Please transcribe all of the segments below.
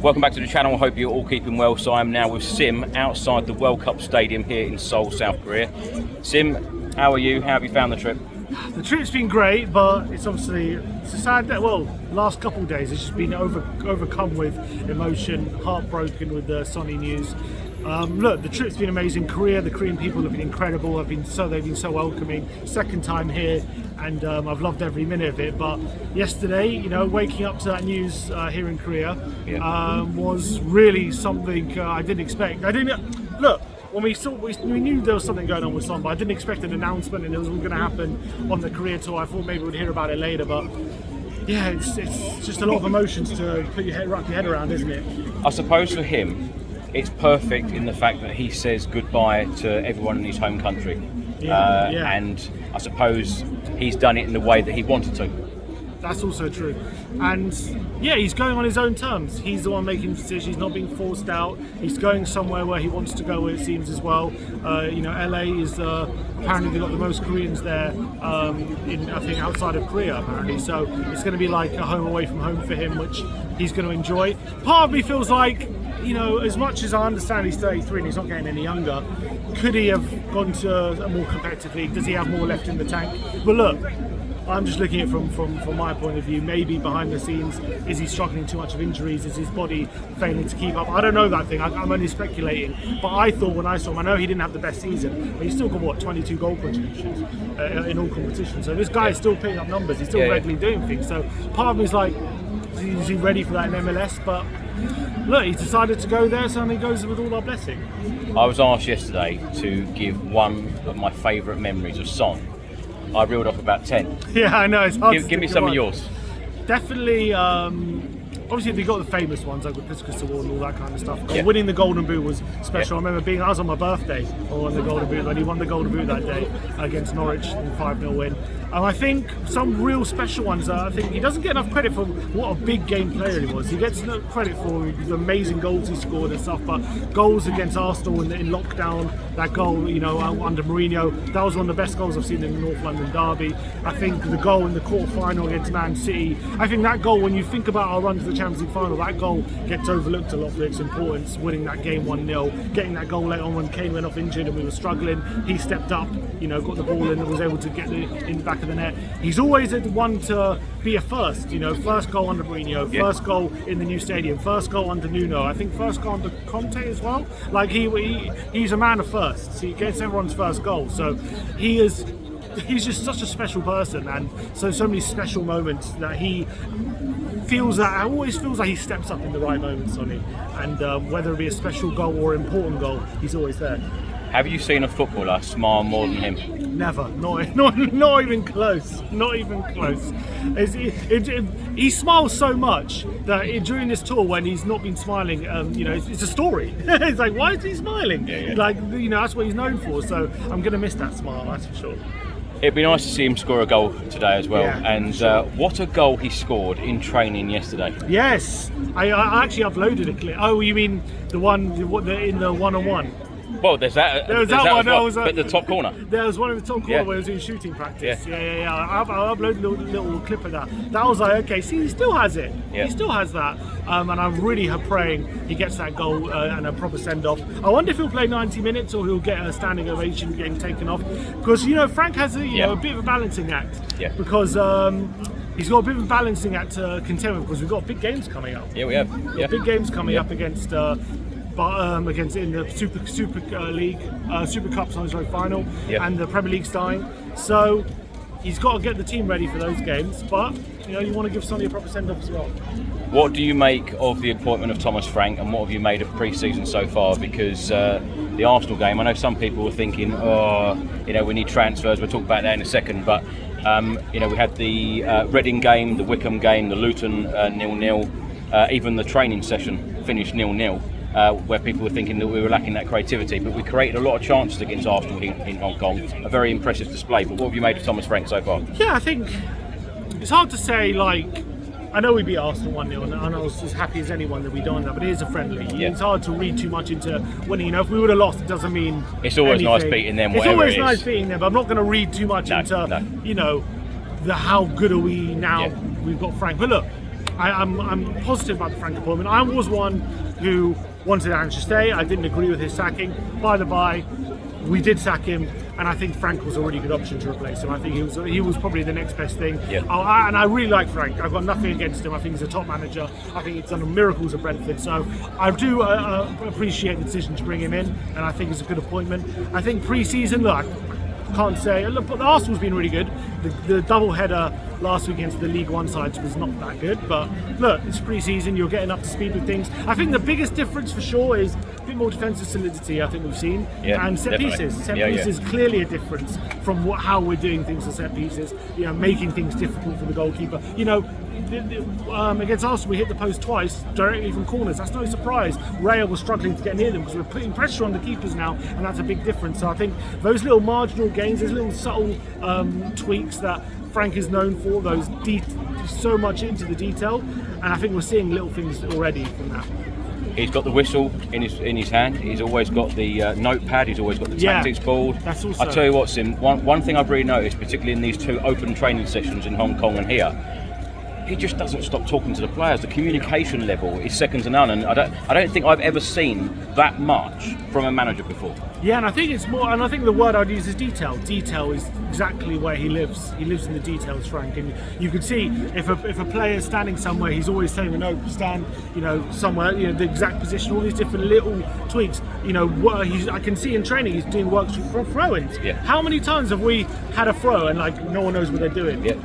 Welcome back to the channel. I hope you're all keeping well. So I'm now with Sim outside the World Cup Stadium here in Seoul, South Korea. Sim, how are you? How have you found the trip? The trip's been great, but it's a sad day. Well, the last couple of days it's just been overcome with emotion, heartbroken with the Sonny news. Look, the trip's been amazing. Korea, the Korean people have been incredible. They've been so welcoming. Second time here, and I've loved every minute of it. But yesterday, waking up to that news here in Korea was really something I didn't expect. Look. When we knew there was something going on with Son, but I didn't expect an announcement and it was all going to happen on the Korea tour. I thought maybe we'd hear about it later, but yeah, it's just a lot of emotions to wrap your head around, isn't it? I suppose for him, it's perfect in the fact that he says goodbye to everyone in his home country. And I suppose he's done it in the way that he wanted to. That's also true. And yeah, he's going on his own terms. He's the one making decisions. He's not being forced out. He's going somewhere where he wants to go, it seems, as well. LA is apparently they've got the most Koreans there, I think outside of Korea, apparently. So it's going to be like a home away from home for him, which he's going to enjoy. Part of me feels like, as much as I understand he's 33 and he's not getting any younger, could he have gone to a more competitive league? Does he have more left in the tank? But look, I'm just looking at it from my point of view. Maybe behind the scenes, is he struggling too much of injuries? Is his body failing to keep up? I don't know that thing. I'm only speculating. But I thought when I saw him, I know he didn't have the best season, but he's still got 22 goal contributions in all competitions. So this guy is still picking up numbers. He's still regularly doing things. So part of me is like, is he ready for that in MLS? But look, he's decided to go there, so he goes with all our blessing. I was asked yesterday to give one of my favourite memories of Son. I reeled off about 10. Yeah, I know. It's hard. Give me some of yours. Definitely. Obviously, they got the famous ones like the Preseason award and all that kind of stuff. Winning the Golden Boot was special. I remember I was on my birthday on the Golden Boot, and he won the Golden Boot that day against Norwich in 5-0 win. And I think some real special ones. I think he doesn't get enough credit for what a big game player he was. He gets no credit for the amazing goals he scored and stuff, but goals against Arsenal in lockdown, that goal, under Mourinho, that was one of the best goals I've seen in the North London derby. I think the goal in the quarter-final against Man City, I think that goal, when you think about our run to the Champions League final, that goal gets overlooked a lot for its importance, winning that game 1-0, getting that goal later on when Kane went off injured and we were struggling. He stepped up, got the ball in and was able to get in the back of the net. He's always the one to be a first, first goal under Mourinho, first goal in the new stadium, first goal under Nuno, I think first goal under Conte as well. Like he's a man of firsts. He gets everyone's first goal. So he's just such a special person, and so many special moments that he always feels like he steps up in the right moments, Sonny. And whether it be a special goal or important goal, he's always there. Have you seen a footballer smile more than him? Never. Not even close. Not even close. He smiles so much that during this tour, when he's not been smiling, it's a story. It's like, why is he smiling? Like, that's what he's known for. So I'm going to miss that smile, that's for sure. It'd be nice to see him score a goal today as well. And what a goal he scored in training yesterday. Yes, I actually uploaded a clip. Oh, you mean the one in the one-on-one? Well, there's that one. But the top corner. There was one in the top corner where he was doing shooting practice. Yeah. I uploaded a little clip of that. That was like, okay, see, he still has it. He still has that. And I'm really praying he gets that goal and a proper send-off. I wonder if he'll play 90 minutes or he'll get a standing ovation getting taken off. Because, Frank has a bit of a balancing act. Yeah. Because he's got a bit of a balancing act to contend with, because we've got big games coming up. Yeah, we have. Big games coming up against in the Super League, Super Cup's on his way final, and the Premier League starting. So he's got to get the team ready for those games. But you want to give Sonny a proper send-off as well. What do you make of the appointment of Thomas Frank, and what have you made of pre-season so far? Because the Arsenal game, I know some people were thinking, we need transfers. We'll talk about that in a second. But we had the Reading game, the Wickham game, the Luton 0-0, even the training session finished 0-0. Where people were thinking that we were lacking that creativity, but we created a lot of chances against Arsenal in Hong Kong. A very impressive display. But what have you made of Thomas Frank so far? Yeah, I think it's hard to say. I know we beat Arsenal 1-0, and I was as happy as anyone that we done that, but it is a friendly. It's hard to read too much into winning. If we would have lost, it doesn't mean it's always anything. Nice beating them. It's always nice beating them, but I'm not going to read too much into the how good are we now. We've got Frank, but look. I'm positive about the Frank appointment. I was one who wanted Ange to stay. I didn't agree with his sacking. By the by, we did sack him, and I think Frank was a really good option to replace him. I think he was probably the next best thing. Yeah. And I really like Frank. I've got nothing against him. I think he's a top manager. I think he's done miracles at Brentford. So I do appreciate the decision to bring him in, and I think it's a good appointment. I think pre-season, look, I can't say. Look, but Arsenal's been really good. The double header last week against the League One sides was not that good. But look, it's pre-season. You're getting up to speed with things. I think the biggest difference for sure is a bit more defensive solidity. I think we've seen, and set pieces. Set pieces clearly a difference from how we're doing things at set pieces. You know, making things difficult for the goalkeeper. You know, against Arsenal we hit the post twice directly from corners. That's no surprise. Raya was struggling to get near them because we're putting pressure on the keepers now, and that's a big difference. So I think those little marginal gains, those little subtle tweaks that Frank is known for, those so much into the detail, and I think we're seeing little things already from that. He's got the whistle in his hand. He's always got the notepad. He's always got the tactics board. That's also. I tell you what, Sim. One thing I've really noticed, particularly in these 2 open training sessions in Hong Kong and here, he just doesn't stop talking to the players. The communication level is second to none, and I don't think I've ever seen that much from a manager before. Yeah, and I think it's more, and I think the word I'd use is detail. Detail is exactly where he lives. He lives in the details, Frank. And you could see if a player is standing somewhere, he's always telling them, no, stand, somewhere, the exact position, all these different little tweaks. I can see in training he's doing work for throw-ins. Yeah. How many times have we had a throw and no one knows what they're doing? Yeah.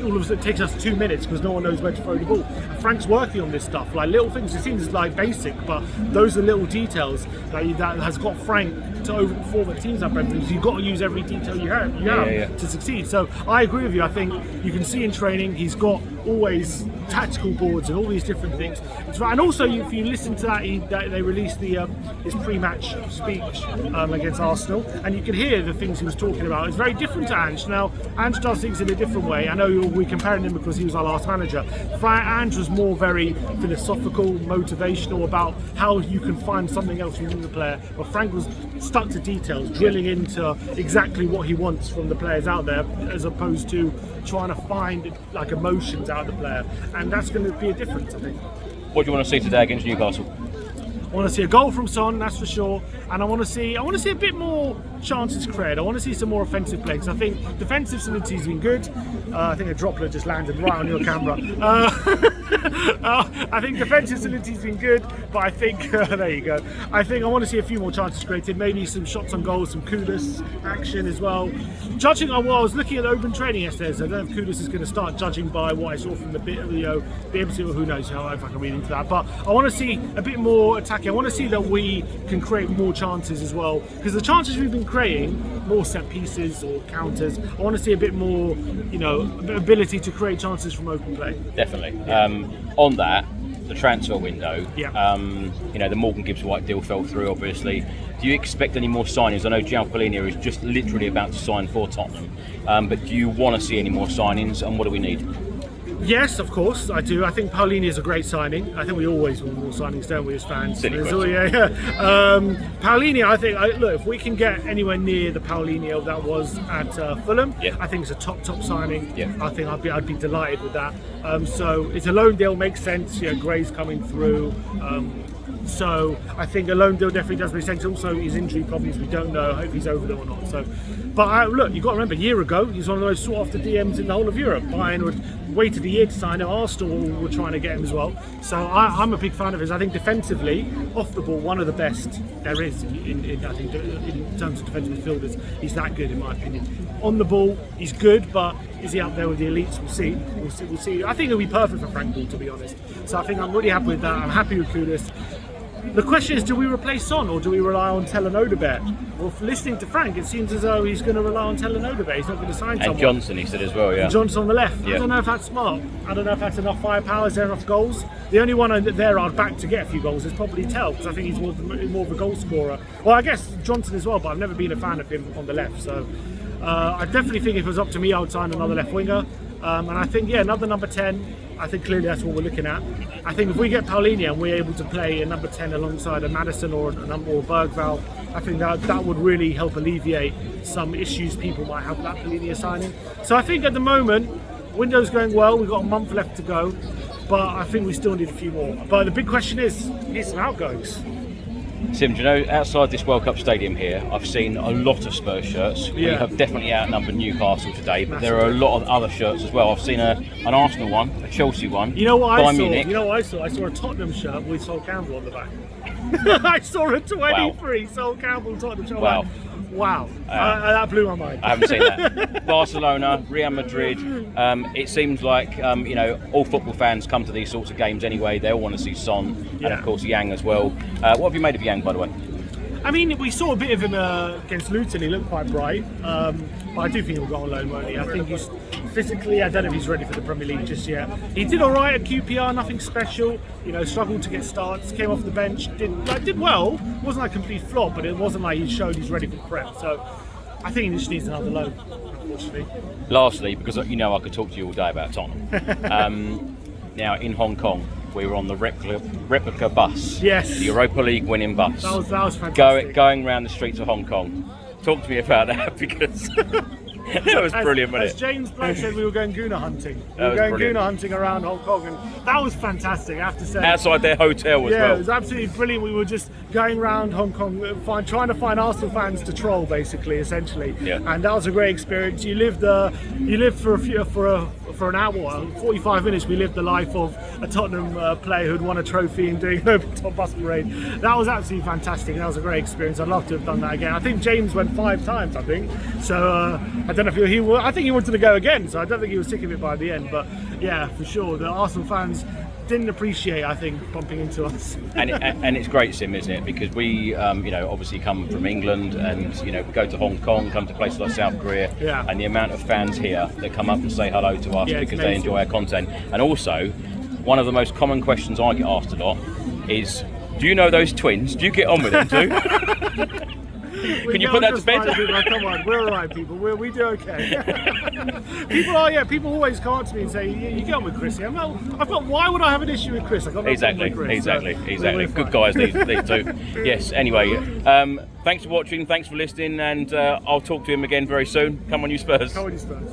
All of a sudden it takes us 2 minutes because no one knows where to throw the ball. Frank's working on this stuff, little things. It seems basic, but those are little details that has got Frank to overperform at teams like Brentford. You've got to use every detail you have to succeed. So I agree with you. I think you can see in training he's got always tactical boards and all these different things. And also, if you listen to that, they released his pre-match speech against Arsenal, and you can hear the things he was talking about. It's very different to Ange. Now, Ange does things in a different way. I know we're comparing him because he was our last manager. Ange was more very philosophical, motivational about how you can find something else within the player. But Frank was stuck to details, drilling into exactly what he wants from the players out there, as opposed to trying to find emotions out of the player. And that's going to be a difference, I think. What do you want to see today against Newcastle? I want to see a goal from Son, that's for sure, and I want to see a bit more chances created. I want to see some more offensive play, because I think defensive solidity has been good. I think a droplet just landed right on your camera. I think defensive solidity has been good, but I think there you go. I want to see a few more chances created, maybe some shots on goal, some Kudus action as well. Judging on what I was looking at the open training yesterday, so I don't know if Kudus is going to start judging by what I saw from the bit of who knows if I can read into that. But I want to see a bit more attacking. I want to see that we can create more chances as well, because the chances we've been creating, more set pieces or counters, I want to see a bit more, ability to create chances from open play. Definitely. On that, the transfer window, the Morgan Gibbs-White deal fell through, obviously. Do you expect any more signings? I know Palhinha is just literally about to sign for Tottenham, but do you want to see any more signings, and what do we need? Yes, of course, I do. I think Palhinha is a great signing. I think we always want more signings, don't we, as fans? Palhinha, I think, look, if we can get anywhere near the Palhinha that was at Fulham, I think it's a top signing. Yeah. I think I'd be delighted with that. So it's a loan deal, makes sense. Gray's coming through. So I think a loan deal definitely does make sense. Also, his injury problems, we don't know if he's over them or not. So, but look, you've got to remember, a year ago, he's one of the most sought after DMs in the whole of Europe. Bayern waited a year to sign him. Arsenal were trying to get him as well. So I'm a big fan of his. I think defensively, off the ball, one of the best there is in terms of defensive midfielders. He's that good, in my opinion. On the ball, he's good, but is he up there with the elites? We'll see. We'll see. I think it'll be perfect for Frank Ball, to be honest. So I think I'm really happy with that. I'm happy with Kudus. The question is, do we replace Son or do we rely on Telenodebert? Well, listening to Frank, it seems as though he's going to rely on Telenodebert. He's not going to sign someone. And Johnson, he said as well, yeah. And Johnson on the left. Yeah. I don't know if that's smart. I don't know if that's enough firepower. Is there enough goals? The only one there I'd back to get a few goals is probably Tel, because I think he's more of a goal scorer. Well, I guess Johnson as well, but I've never been a fan of him on the left. So I definitely think if it was up to me, I would sign another left winger. And I think, another number 10. I think clearly that's what we're looking at. I think if we get Palhinha and we're able to play a number 10 alongside a Maddison or a Bergvall, I think that would really help alleviate some issues people might have with that Palhinha signing. So I think at the moment, Window's going well. We've got a month left to go, but I think we still need a few more. But the big question is, need some outgoings. Sim, do you know, outside this World Cup stadium here, I've seen a lot of Spurs shirts. We have definitely outnumbered Newcastle today, but there are a lot of other shirts as well. I've seen an Arsenal one, a Chelsea one. You know what I saw? Munich. You know what I saw? I saw a Tottenham shirt with Sol Campbell on the back. I saw a 23 Sol Campbell Tottenham shirt. Wow. Wow, that blew my mind. I haven't seen that. Barcelona, Real Madrid. It seems like all football fans come to these sorts of games anyway. They all want to see Son and of course Yang as well. What have you made of Yang, by the way? I mean, we saw a bit of him against Luton. He looked quite bright, but I do think he'll go on loan, won't he? I think he's physically, I don't know if he's ready for the Premier League just yet. He did all right at QPR, nothing special. Struggled to get starts, came off the bench, did well. Wasn't like a complete flop, but it wasn't like he showed he's ready for prep. So I think he just needs another loan, unfortunately. Lastly, because I could talk to you all day about Tottenham. Now in Hong Kong, we were on the replica bus. Yes. The Europa League winning bus. That was fantastic. Going around the streets of Hong Kong. Talk to me about that, because that was brilliant, wasn't it? As James Blake said, we were going Guna hunting. We were going Guna hunting around Hong Kong, and that was fantastic, I have to say. Outside their hotel as well. Yeah, it was absolutely brilliant. We were just going around Hong Kong, trying to find Arsenal fans to troll, basically, essentially. Yeah. And that was a great experience. You lived for an hour, 45 minutes. We lived the life of a Tottenham player who'd won a trophy and doing an open-top bus parade. That was absolutely fantastic. That was a great experience. I'd love to have done that again. I think James went 5 times, I think. So I don't know if I think he wanted to go again. So I don't think he was sick of it by the end. But yeah, for sure, the Arsenal fans didn't appreciate, I think, bumping into us. and it's great, Sim, isn't it? Because we, obviously come from England, and we go to Hong Kong, come to places like South Korea, and the amount of fans here that come up and say hello to us because they enjoy our content. And also, one of the most common questions I get asked a lot is, do you know those twins? Do you get on with them too? Can you put that to bed? Come on, we're all right, people. We do okay. People always come up to me and say, "You get on with Chris." I'm like, why would I have an issue with Chris? Exactly. Good guys, these two. Yes. Anyway, thanks for watching. Thanks for listening, and I'll talk to him again very soon. Come on, you Spurs. Come on, you Spurs.